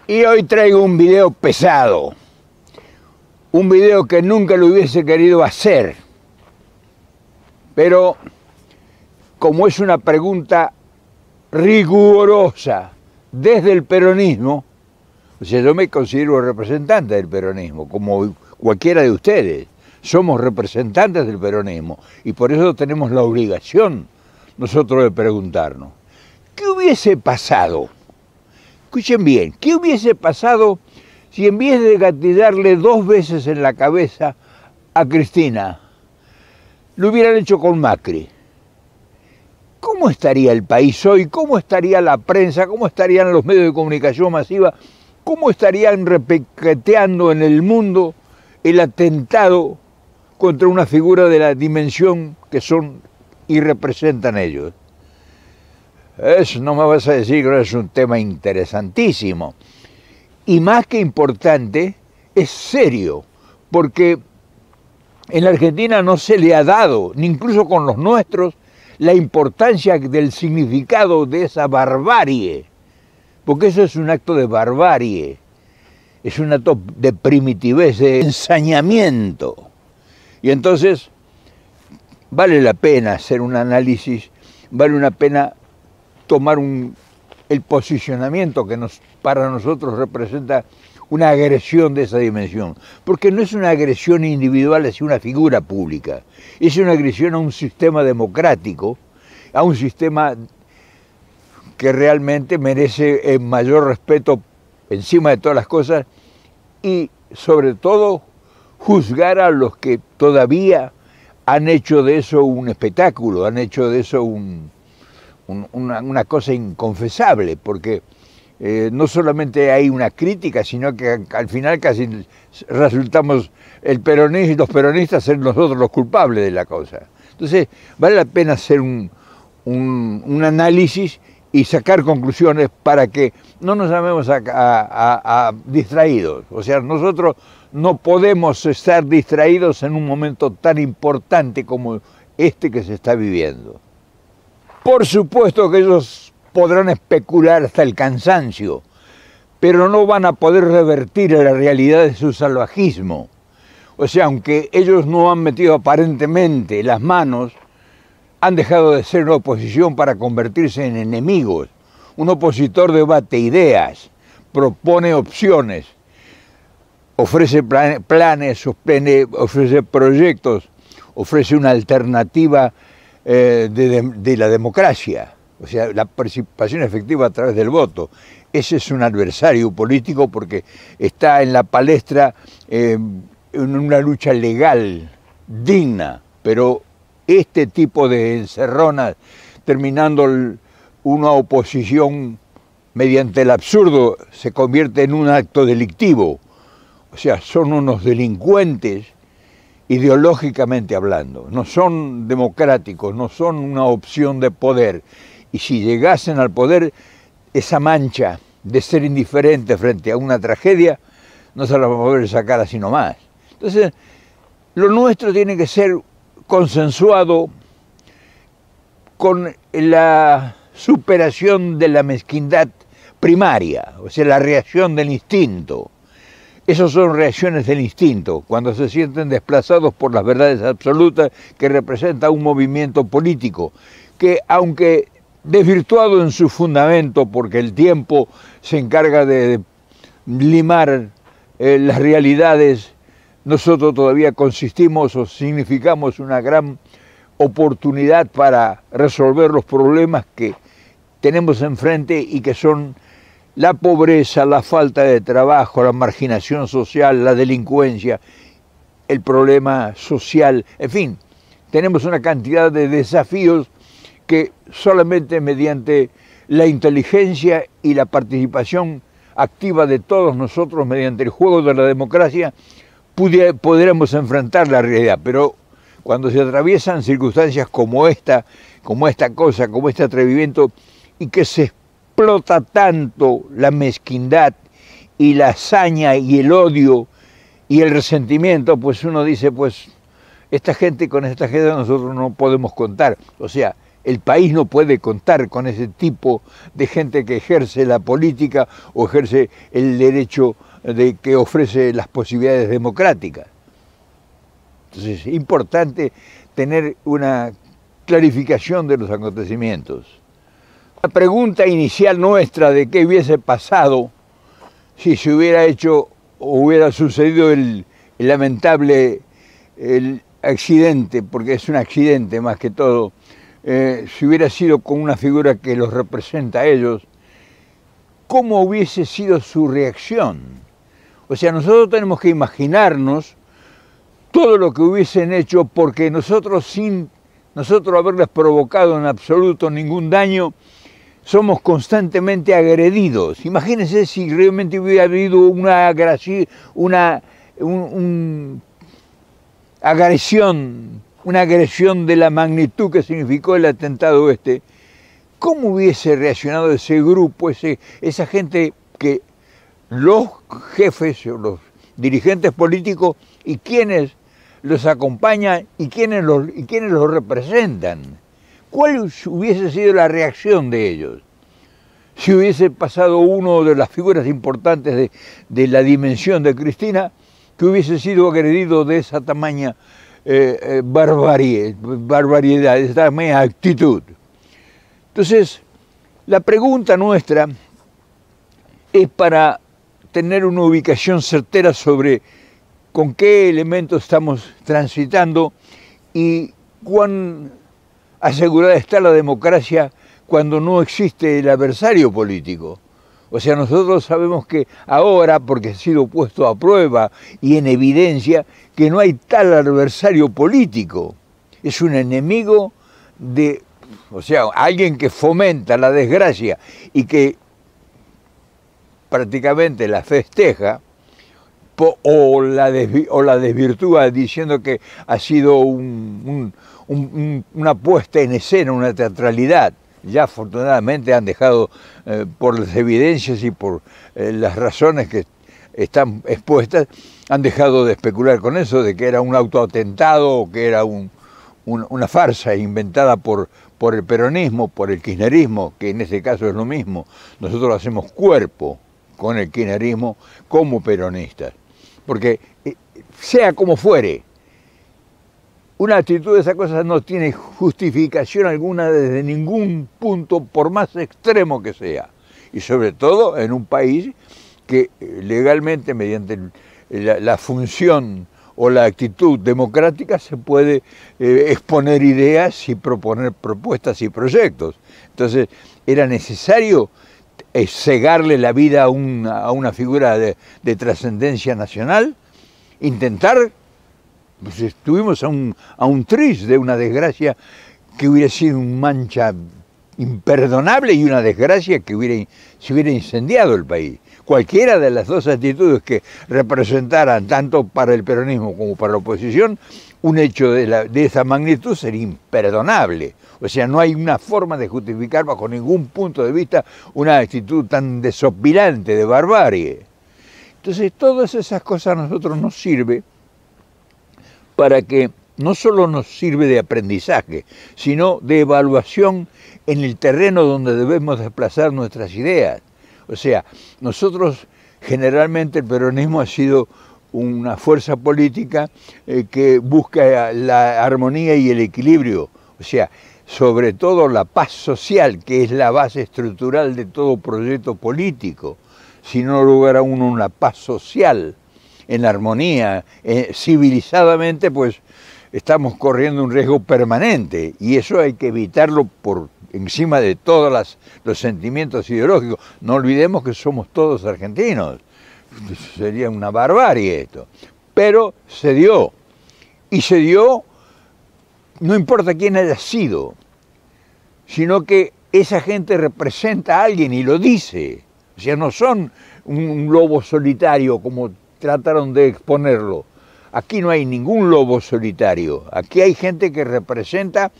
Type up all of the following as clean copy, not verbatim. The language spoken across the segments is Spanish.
Y hoy traigo un video pesado, un video que nunca lo hubiese querido hacer, pero como es una pregunta rigurosa desde el peronismo, o sea, yo me considero representante del peronismo, como cualquiera de ustedes, somos representantes del peronismo, y por eso tenemos la obligación nosotros de preguntarnos, ¿qué hubiese pasado? Escuchen bien, ¿qué hubiese pasado si en vez de gatillarle 2 veces en la cabeza a Cristina, lo hubieran hecho con Macri? ¿Cómo estaría el país hoy? ¿Cómo estaría la prensa? ¿Cómo estarían los medios de comunicación masiva? ¿Cómo estarían repiqueteando en el mundo el atentado contra una figura de la dimensión que son y representan ellos? Eso no me vas a decir que no es un tema interesantísimo. Y más que importante, es serio, porque en la Argentina no se le ha dado, ni incluso con los nuestros, la importancia del significado de esa barbarie. Porque eso es un acto de barbarie, es un acto de primitivez, de ensañamiento. Y entonces, vale la pena hacer un análisis, vale la pena tomar el posicionamiento que para nosotros representa una agresión de esa dimensión. Porque no es una agresión individual hacia una figura pública, es una agresión a un sistema democrático, a un sistema que realmente merece el mayor respeto encima de todas las cosas y sobre todo juzgar a los que todavía han hecho de eso un espectáculo, han hecho de eso una cosa inconfesable, porque no solamente hay una crítica, sino que al final casi resultamos los peronistas ser nosotros los culpables de la cosa. Entonces vale la pena hacer un análisis y sacar conclusiones para que no nos llamemos a distraídos. O sea, nosotros no podemos estar distraídos en un momento tan importante como este que se está viviendo. Por supuesto que ellos podrán especular hasta el cansancio, pero no van a poder revertir la realidad de su salvajismo. O sea, aunque ellos no han metido aparentemente las manos, han dejado de ser una oposición para convertirse en enemigos. Un opositor debate ideas, propone opciones, ofrece planes, ofrece proyectos, ofrece una alternativa de la democracia, o sea, la participación efectiva a través del voto. Ese es un adversario político porque está en la palestra en una lucha legal, digna, pero este tipo de encerronas, terminando una oposición mediante el absurdo, se convierte en un acto delictivo. O sea, son unos delincuentes ideológicamente hablando, no son democráticos, no son una opción de poder. Y si llegasen al poder, esa mancha de ser indiferente frente a una tragedia, no se la va a poder sacar así nomás. Entonces, lo nuestro tiene que ser consensuado con la superación de la mezquindad primaria, o sea, la reacción del instinto. Esas son reacciones del instinto, cuando se sienten desplazados por las verdades absolutas que representa un movimiento político, que aunque desvirtuado en su fundamento, porque el tiempo se encarga de limar las realidades, nosotros todavía consistimos o significamos una gran oportunidad para resolver los problemas que tenemos enfrente y que son la pobreza, la falta de trabajo, la marginación social, la delincuencia, el problema social, en fin, tenemos una cantidad de desafíos que solamente mediante la inteligencia y la participación activa de todos nosotros, mediante el juego de la democracia, podremos enfrentar la realidad. Pero cuando se atraviesan circunstancias como esta cosa, como este atrevimiento, y que se explota tanto la mezquindad y la hazaña y el odio y el resentimiento, pues uno dice, pues con esta gente nosotros no podemos contar. O sea, El país no puede contar con ese tipo de gente que ejerce la política o ejerce el derecho que ofrece las posibilidades democráticas. Entonces es importante tener una clarificación de los acontecimientos. La pregunta inicial nuestra de qué hubiese pasado si se hubiera hecho o hubiera sucedido el lamentable accidente, porque es un accidente más que todo, si hubiera sido con una figura que los representa a ellos, ¿cómo hubiese sido su reacción? O sea, nosotros tenemos que imaginarnos todo lo que hubiesen hecho, porque nosotros, sin nosotros haberles provocado en absoluto ningún daño, somos constantemente agredidos. Imagínense si realmente hubiera habido una agresión de la magnitud que significó el atentado este. ¿Cómo hubiese reaccionado ese grupo, esa gente que los jefes o los dirigentes políticos y quienes los acompañan y quienes los representan? ¿Cuál hubiese sido la reacción de ellos? Si hubiese pasado uno de las figuras importantes de la dimensión de Cristina, que hubiese sido agredido de esa tamaña barbaridad, de esa tamaña actitud. Entonces, la pregunta nuestra es para tener una ubicación certera sobre con qué elementos estamos transitando y cuán asegurada está la democracia cuando no existe el adversario político. O sea, nosotros sabemos que ahora, porque ha sido puesto a prueba y en evidencia, que no hay tal adversario político. Es un enemigo o sea, alguien que fomenta la desgracia y que prácticamente la festeja, o la desvirtúa diciendo que ha sido una puesta en escena, una teatralidad. Ya afortunadamente han dejado, por las evidencias y por las razones que están expuestas, han dejado de especular con eso, de que era un autoatentado o que era una farsa inventada por el peronismo, por el kirchnerismo, que en ese caso es lo mismo. Nosotros hacemos cuerpo con el kirchnerismo como peronistas. Porque sea como fuere, una actitud de esas cosas no tiene justificación alguna desde ningún punto, por más extremo que sea. Y sobre todo en un país que legalmente, mediante la función o la actitud democrática, se puede exponer ideas y proponer propuestas y proyectos. Entonces, era necesario cegarle la vida a una figura de trascendencia nacional, intentar, pues estuvimos a un tris de una desgracia que hubiera sido una mancha imperdonable y una desgracia que se hubiera incendiado el país. Cualquiera de las dos actitudes que representaran, tanto para el peronismo como para la oposición, un hecho de esa magnitud sería imperdonable. O sea, no hay una forma de justificar bajo ningún punto de vista una actitud tan desopilante de barbarie. Entonces, todas esas cosas a nosotros nos sirve para que no solo nos sirve de aprendizaje, sino de evaluación en el terreno donde debemos desplazar nuestras ideas. O sea, nosotros generalmente el peronismo ha sido una fuerza política que busca la armonía y el equilibrio, o sea, sobre todo la paz social, que es la base estructural de todo proyecto político. Si no logra uno una paz social, en armonía, civilizadamente, pues estamos corriendo un riesgo permanente, y eso hay que evitarlo por encima de todos los sentimientos ideológicos. No olvidemos que somos todos argentinos. Sería una barbarie esto. Pero se dio. Y se dio, no importa quién haya sido, sino que esa gente representa a alguien y lo dice. O sea, no son un lobo solitario como trataron de exponerlo. Aquí no hay ningún lobo solitario. Aquí hay gente que representa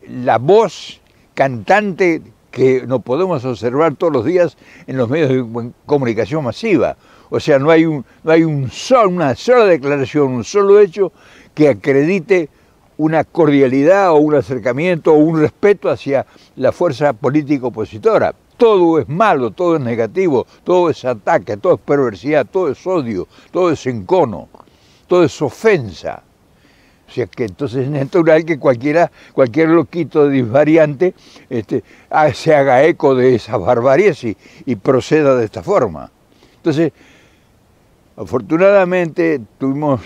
la voz cantante que nos podemos observar todos los días en los medios de comunicación masiva. O sea, una sola declaración, un solo hecho que acredite una cordialidad o un acercamiento o un respeto hacia la fuerza política opositora. Todo es malo, todo es negativo, todo es ataque, todo es perversidad, todo es odio, todo es encono, todo es ofensa. O sea que entonces es natural que cualquier loquito disvariante se haga eco de esas barbaries y proceda de esta forma. Entonces, afortunadamente tuvimos,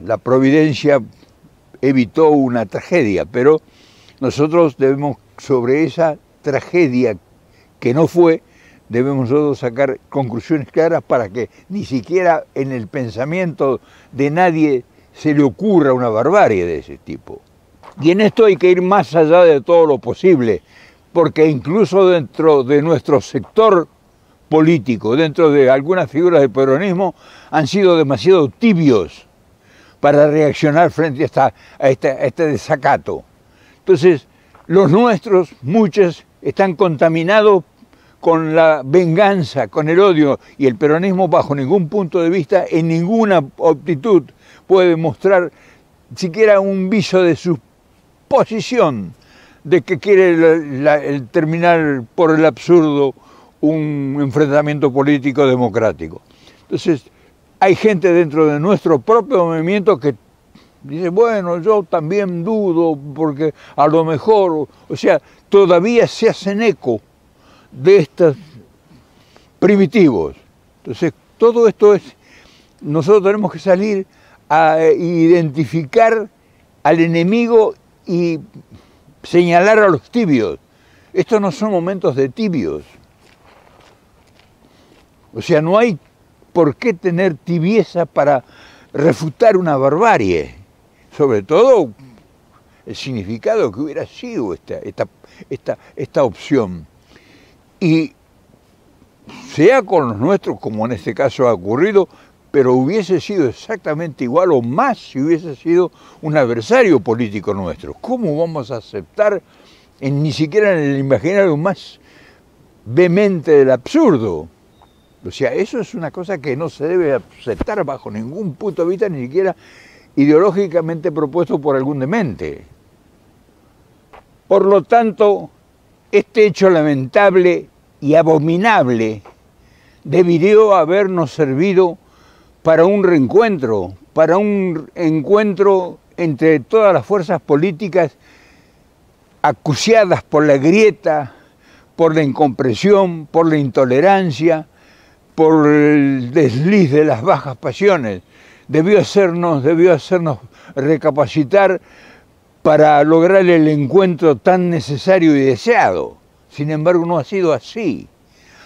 la providencia evitó una tragedia, pero nosotros debemos, sobre esa tragedia que no fue, debemos nosotros sacar conclusiones claras para que ni siquiera en el pensamiento de nadie se le ocurra una barbarie de ese tipo. Y en esto hay que ir más allá de todo lo posible, porque incluso dentro de nuestro sector político, dentro de algunas figuras del peronismo, han sido demasiado tibios para reaccionar frente a este desacato. Entonces, los nuestros, muchos, están contaminados con la venganza, con el odio, y el peronismo bajo ningún punto de vista, en ninguna aptitud, puede mostrar siquiera un viso de su posición, de que quiere terminar por el absurdo un enfrentamiento político democrático. Entonces, hay gente dentro de nuestro propio movimiento que dice, bueno, yo también dudo, porque a lo mejor, o sea, todavía se hacen eco de estos primitivos. Entonces, todo esto es, nosotros tenemos que salir a identificar al enemigo y señalar a los tibios. Estos no son momentos de tibios. O sea, no hay por qué tener tibieza para refutar una barbarie. Sobre todo el significado que hubiera sido esta opción. Y sea con los nuestros, como en este caso ha ocurrido, pero hubiese sido exactamente igual o más si hubiese sido un adversario político nuestro. ¿Cómo vamos a aceptar, ni siquiera en el imaginario más vehemente del absurdo? O sea, eso es una cosa que no se debe aceptar bajo ningún punto de vista, ni siquiera ideológicamente propuesto por algún demente. Por lo tanto, este hecho lamentable y abominable debió habernos servido para un reencuentro, para un encuentro entre todas las fuerzas políticas acuciadas por la grieta, por la incomprensión, por la intolerancia, por el desliz de las bajas pasiones. Debió hacernos recapacitar para lograr el encuentro tan necesario y deseado. Sin embargo, no ha sido así.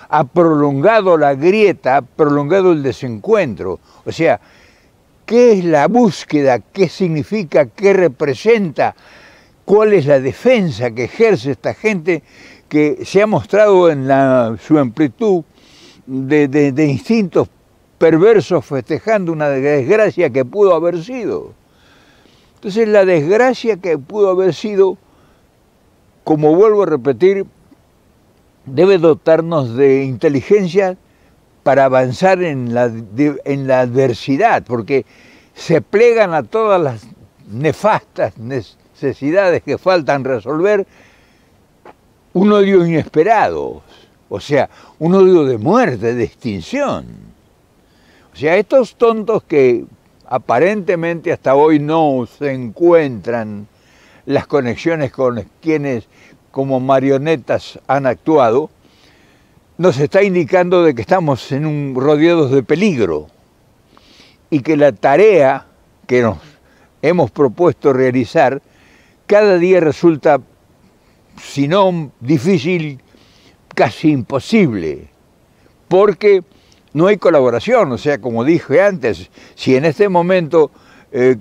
Ha prolongado la grieta, ha prolongado el desencuentro. O sea, ¿qué es la búsqueda? ¿Qué significa? ¿Qué representa? ¿Cuál es la defensa que ejerce esta gente que se ha mostrado en su amplitud de instintos perversos festejando una desgracia que pudo haber sido? Entonces, la desgracia que pudo haber sido, como vuelvo a repetir, debe dotarnos de inteligencia para avanzar en la adversidad, porque se plegan a todas las nefastas necesidades que faltan resolver un odio inesperado, o sea, un odio de muerte, de extinción. O sea, estos tontos que aparentemente hasta hoy no se encuentran las conexiones con quienes como marionetas han actuado, nos está indicando de que estamos rodeados de peligro y que la tarea que nos hemos propuesto realizar cada día resulta, si no difícil, casi imposible, porque no hay colaboración. O sea, como dije antes, si en este momento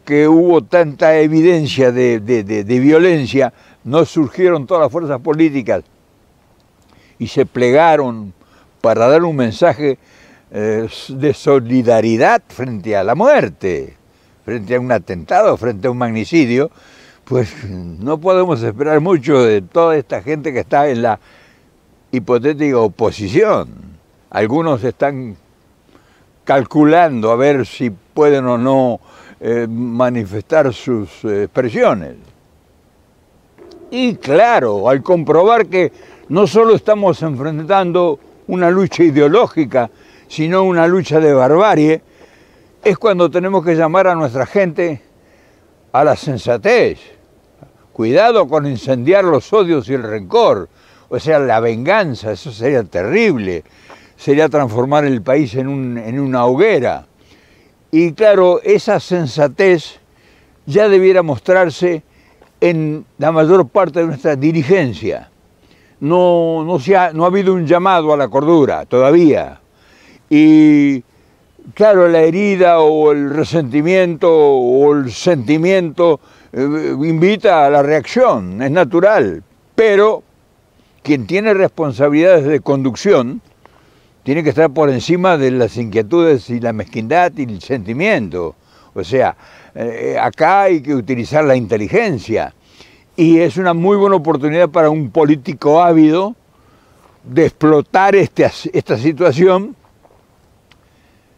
que hubo tanta evidencia de violencia, no surgieron todas las fuerzas políticas y se plegaron para dar un mensaje de solidaridad frente a la muerte, frente a un atentado, frente a un magnicidio, pues no podemos esperar mucho de toda esta gente que está en la hipotética oposición. Algunos están calculando a ver si pueden o no manifestar sus expresiones. Y claro, al comprobar que no solo estamos enfrentando una lucha ideológica, sino una lucha de barbarie, es cuando tenemos que llamar a nuestra gente a la sensatez. Cuidado con incendiar los odios y el rencor, o sea, la venganza, eso sería terrible, sería transformar el país en una hoguera. Y claro, esa sensatez ya debiera mostrarse en la mayor parte de nuestra dirigencia. No ha habido un llamado a la cordura todavía. Y claro, la herida o el resentimiento o el sentimiento invita a la reacción, es natural, pero quien tiene responsabilidades de conducción tiene que estar por encima de las inquietudes y la mezquindad y el sentimiento. O sea, acá hay que utilizar la inteligencia y es una muy buena oportunidad para un político ávido de explotar esta situación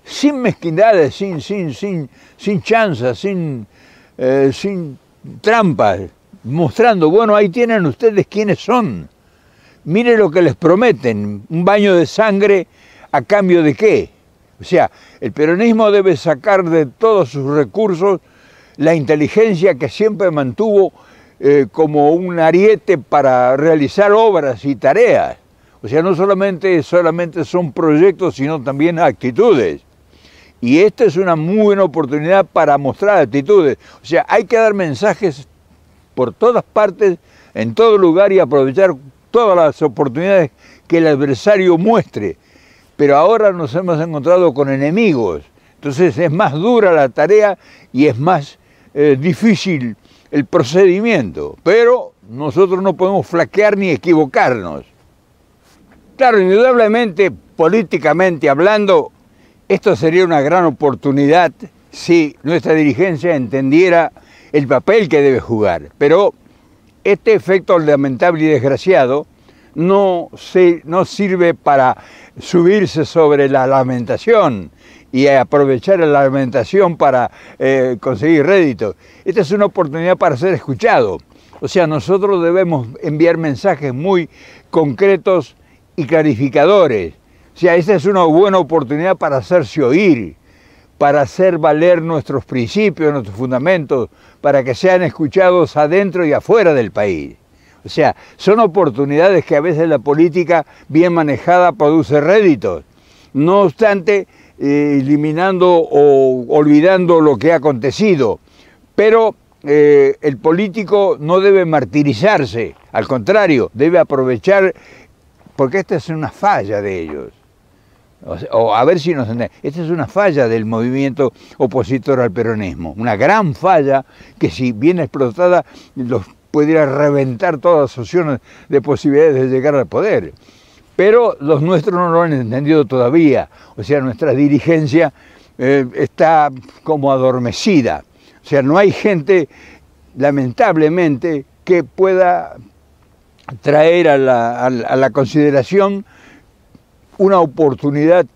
sin mezquindades, sin chanzas, sin trampas, mostrando, bueno, ahí tienen ustedes quiénes son. Mire lo que les prometen, un baño de sangre a cambio de qué. O sea, el peronismo debe sacar de todos sus recursos la inteligencia que siempre mantuvo como un ariete para realizar obras y tareas. O sea, no solamente son proyectos, sino también actitudes. Y esta es una muy buena oportunidad para mostrar actitudes. O sea, hay que dar mensajes por todas partes, en todo lugar y aprovechar todas las oportunidades que el adversario muestre. Pero ahora nos hemos encontrado con enemigos. Entonces es más dura la tarea y es más difícil el procedimiento. Pero nosotros no podemos flaquear ni equivocarnos. Claro, indudablemente, políticamente hablando, esto sería una gran oportunidad si nuestra dirigencia entendiera el papel que debe jugar. Pero este efecto lamentable y desgraciado no sirve para subirse sobre la lamentación y aprovechar la lamentación para conseguir rédito. Esta es una oportunidad para ser escuchado. O sea, nosotros debemos enviar mensajes muy concretos y clarificadores. O sea, esta es una buena oportunidad para hacerse oír, para hacer valer nuestros principios, nuestros fundamentos, para que sean escuchados adentro y afuera del país. O sea, son oportunidades que a veces la política bien manejada produce réditos. No obstante, eliminando o olvidando lo que ha acontecido. Pero el político no debe martirizarse, al contrario, debe aprovechar, porque esta es una falla de ellos. O a ver si nos entendemos. Esta es una falla del movimiento opositor al peronismo, una gran falla que si bien explotada los pudiera reventar todas las opciones de posibilidades de llegar al poder. Pero los nuestros no lo han entendido todavía, o sea, nuestra dirigencia está como adormecida. O sea, no hay gente, lamentablemente, que pueda traer a la consideración una oportunidad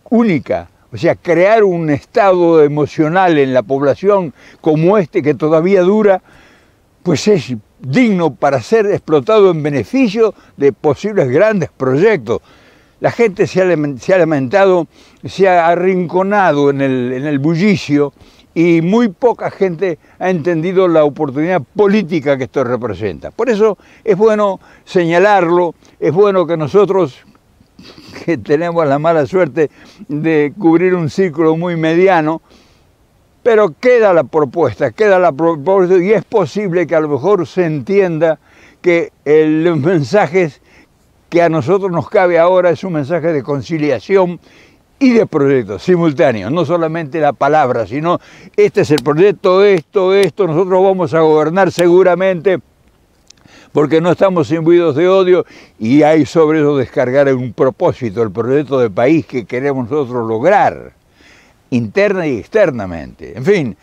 única, o sea, crear un estado emocional en la población como este que todavía dura, pues es digno para ser explotado en beneficio de posibles grandes proyectos. La gente se ha lamentado, se ha arrinconado en el bullicio y muy poca gente ha entendido la oportunidad política que esto representa. Por eso es bueno señalarlo, es bueno que nosotros, que tenemos la mala suerte de cubrir un círculo muy mediano, pero queda la propuesta y es posible que a lo mejor se entienda que los mensajes que a nosotros nos cabe ahora es un mensaje de conciliación y de proyectos simultáneos, no solamente la palabra, sino este es el proyecto, esto, nosotros vamos a gobernar seguramente porque no estamos imbuidos de odio y hay sobre eso descargar un propósito, el proyecto de país que queremos nosotros lograr, interna y externamente. En fin,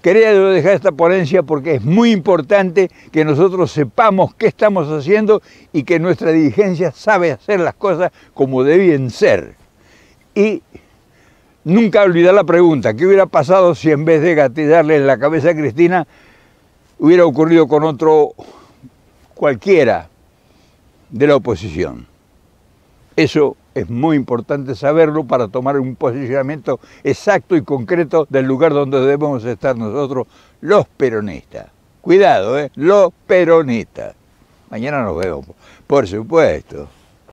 quería dejar esta ponencia porque es muy importante que nosotros sepamos qué estamos haciendo y que nuestra dirigencia sabe hacer las cosas como deben ser. Y Nunca olvidar la pregunta, ¿qué hubiera pasado si en vez de gatillarle en la cabeza a Cristina, hubiera ocurrido con otro cualquiera de la oposición? Eso es muy importante saberlo para tomar un posicionamiento exacto y concreto del lugar donde debemos estar nosotros, los peronistas. Cuidado, los peronistas. Mañana nos vemos, por supuesto.